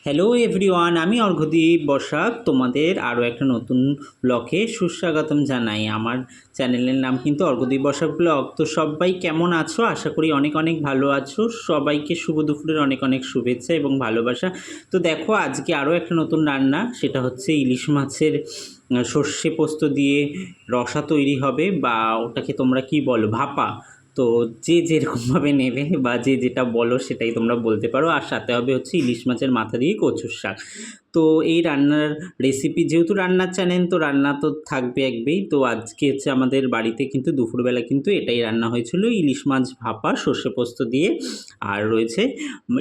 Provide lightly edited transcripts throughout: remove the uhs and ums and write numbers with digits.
Hello everyone, আমি অর্ঘদীপ বসাক তোমাদের আরও একটা নতুন ব্লগে সুস্বাগতম জানাই। আমার চ্যানেলের নাম কিন্তু অর্ঘদীপ বসাক ব্লগ। তো সবাই কেমন আছো? আশা করি অনেক অনেক ভালো আছো। সবাইকে শুভ দুপুরের অনেক অনেক শুভেচ্ছা এবং ভালোবাসা। তো দেখো, আজকে আরও একটা নতুন রান্না, সেটা হচ্ছে ইলিশ মাছের সর্ষে পোস্ত দিয়ে রসা তৈরি হবে, বা ওটাকে তোমরা কি বলো, ভাপা। তো যে যেরকমভাবে নেবে বা যে যেটা বলো সেটাই তোমরা বলতে পারো। আর সাথে হবে হচ্ছে ইলিশ মাছের মাথা দিয়ে কচুর শাক। তো এই রান্নার রেসিপি, যেহেতু রান্নার চ্যানেল তো রান্না তো থাকবে একবেই। তো আজকে হচ্ছে আমাদের বাড়িতে কিন্তু দুপুরবেলা কিন্তু এটাই রান্না হয়েছিল, ইলিশ মাছ ভাপা সর্ষে পোস্ত দিয়ে, আর রয়েছে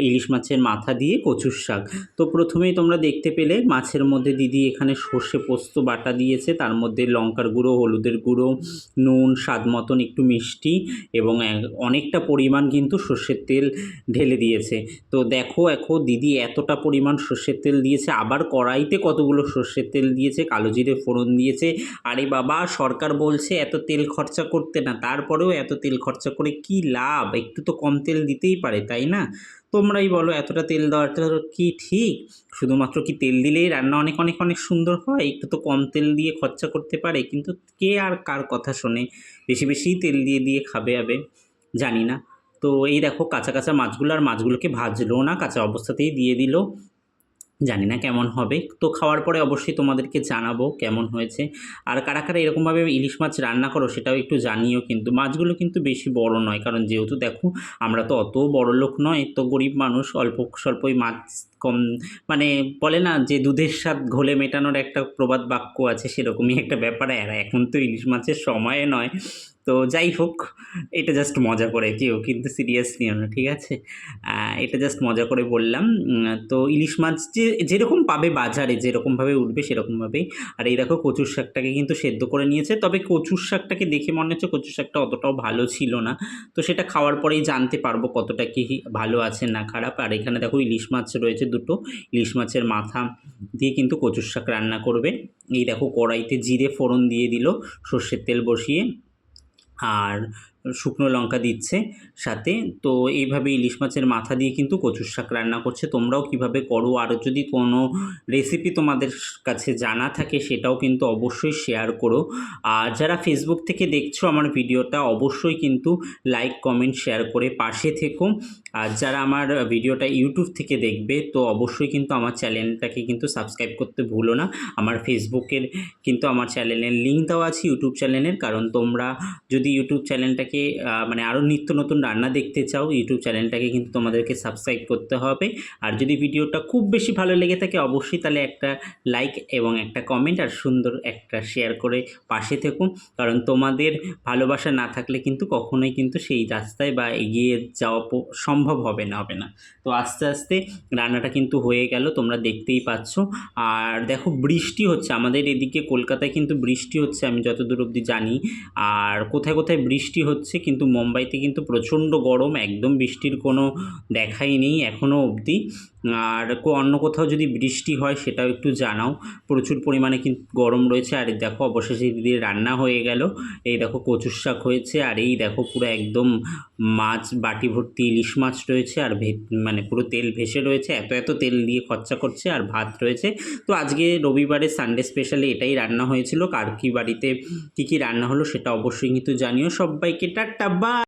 ইলিশ মাছের মাথা দিয়ে কচুর শাক। তো প্রথমেই তোমরা দেখতে পেলে মাছের মধ্যে দিদি এখানে সর্ষে পোস্ত বাটা দিয়েছে, তার মধ্যে লঙ্কার গুঁড়ো, হলুদের গুঁড়ো, নুন, স্বাদ মতন একটু মিষ্টি এবং অনেকটা পরিমাণ কিন্তু সর্ষের তেল ঢেলে দিয়েছে। তো দেখো দিদি এতটা পরিমাণ সর্ষের তেল দিয়েছে, আবার কড়াইতে কতগুলো সর্ষের তেল দিয়েছে, কালো জিরে ফোড়ন দিয়েছে। আরে বাবা, সরকার বলছে এত তেল খরচা করতে না, তারপরেও এত তেল খরচা করে কি লাভ? একটু তো কম তেল দিতেই পারে, তাই না? তোমরাই বলো, এতটা তেল দেওয়াটা কি ঠিক? শুধুমাত্র কি তেল দিলেই রান্না অনেক অনেক অনেক সুন্দর হয়? একটু তো কম তেল দিয়ে খরচা করতে পারে, কিন্তু কে আর কার কথা শোনে? বেশি বেশি তেল দিয়ে দিয়ে খাবে আবে, জানি না। তো এই দেখো, কাঁচা কাঁচা মাছগুলো, আর মাছগুলোকে ভাজলো না, কাঁচা অবস্থাতেই দিয়ে দিল। জানি না কেমন হবে, তো খাওয়ার পরে অবশ্যই তোমাদেরকে জানাবো কেমন হয়েছে। আর কারা কারা এরকমভাবে ইলিশ মাছ রান্না করো সেটাও একটু জানিও। কিন্তু মাছগুলো কিন্তু বেশি বড় নয়, কারণ যেহেতু দেখো আমরা তো অত বড় লোক নয়, তো গরিব মানুষ, অল্প স্বল্পই মাছ কম, মানে বলে না যে দুধের স্বাদ ঘোলে মেটানোর একটা প্রবাদ বাক্য আছে, সেরকমই একটা ব্যাপার। আর এখন তো ইলিশ মাছের সময়ে নয়। তো যাই হোক, এটা জাস্ট মজা করে, কেউ কিন্তু সিরিয়াস নিও না, ঠিক আছে? এটা জাস্ট মজা করে বললাম। তো ইলিশ মাছ যেরকম পাবে বাজারে, যেরকমভাবে উঠবে সেরকমভাবেই। আর এই দেখো, কচুর শাকটাকে কিন্তু সেদ্ধ করে নিয়েছে, তবে কচুর শাকটাকে দেখে মনে হচ্ছে কচুর শাকটা অতটাও ভালো ছিল না। তো সেটা খাওয়ার পরেই জানতে পারবো কতটা কি ভালো আছে না খারাপ। আর এখানে দেখো ইলিশ মাছ রয়েছে দুটো, ইলিশ মাছের মাথা দিয়ে কিন্তু কচুর শাক রান্না করবে। এই দেখো, কড়াইতে জিরে ফোড়ন দিয়ে দিল, সর্ষের তেল বসিয়ে, আর শুকনো লঙ্কা দিচ্ছে সাথে। তো এইভাবে ইলিশ মাছের মাথা দিয়ে কিন্তু কচুর শাক রান্না করছে। তোমরাও কিভাবে করো, আর যদি কোনো রেসিপি তোমাদের কাছে জানা থাকে সেটাও কিন্তু অবশ্যই শেয়ার করো। আর যারা ফেসবুক থেকে দেখছো আমার ভিডিওটা, অবশ্যই কিন্তু লাইক কমেন্ট শেয়ার করে পাশে থেকো। আর যারা আমার ভিডিওটা ইউটিউব থেকে দেখবে, তো অবশ্যই কিন্তু আমার চ্যানেলটাকে কিন্তু সাবস্ক্রাইব করতে ভুলো না। আমার ফেসবুকের কিন্তু আমার চ্যানেলের লিঙ্ক দেওয়া আছে, ইউটিউব চ্যানেলের। কারণ তোমরা যদি ইউটিউব চ্যানেলটাকে মানে আরও নিত্য নতুন রান্না দেখতে চাও, ইউটিউব চ্যানেলটাকে কিন্তু তোমাদেরকে সাবস্ক্রাইব করতে হবে। আর যদি ভিডিওটা খুব বেশি ভালো লেগে থাকে, অবশ্যই তাহলে একটা লাইক এবং একটা কমেন্ট আর সুন্দর একটা শেয়ার করে পাশে থেকুন। কারণ তোমাদের ভালোবাসা না থাকলে কিন্তু কখনোই কিন্তু সেই রাস্তায় বা এগিয়ে যাওয়া সম্ভব হবে না। তো আস্তে আস্তে রান্নাটা কিন্তু হয়ে গেল, তোমরা দেখতেই পাচ্ছ। আর দেখো, বৃষ্টি হচ্ছে আমাদের এদিকে, কলকাতায় কিন্তু বৃষ্টি হচ্ছে আমি যতদূর অবধি জানি। আর কোথায় কোথায় বৃষ্টি হচ্ছে, কিন্তু মুম্বাইতে কিন্তু প্রচণ্ড গরম, একদম বৃষ্টির কোনো দেখাই নেই এখনও অবধি। আর অন্য কোথাও যদি বৃষ্টি হয় সেটাও একটু জানাও। প্রচুর পরিমাণে কিন্তু গরম রয়েছে। আর দেখো, অবশেষে দিয়ে রান্না হয়ে গেল। এই দেখো, কচুর শাক হয়েছে, আর এই দেখো পুরো একদম মাছ বাটি ভর্তি ইলিশ মাছ রয়েছে, আর মানে পুরো তেল ভেসে রয়েছে, এত এত তেল দিয়ে খরচা করছে, আর ভাত রয়েছে। তো আজকে রবিবারে সানডে স্পেশালি এটাই রান্না হয়েছিল। কার কি বাড়িতে কী কী রান্না হলো সেটা অবশ্যই কিন্তু জানিও। সবাইকে টাটা, বাই।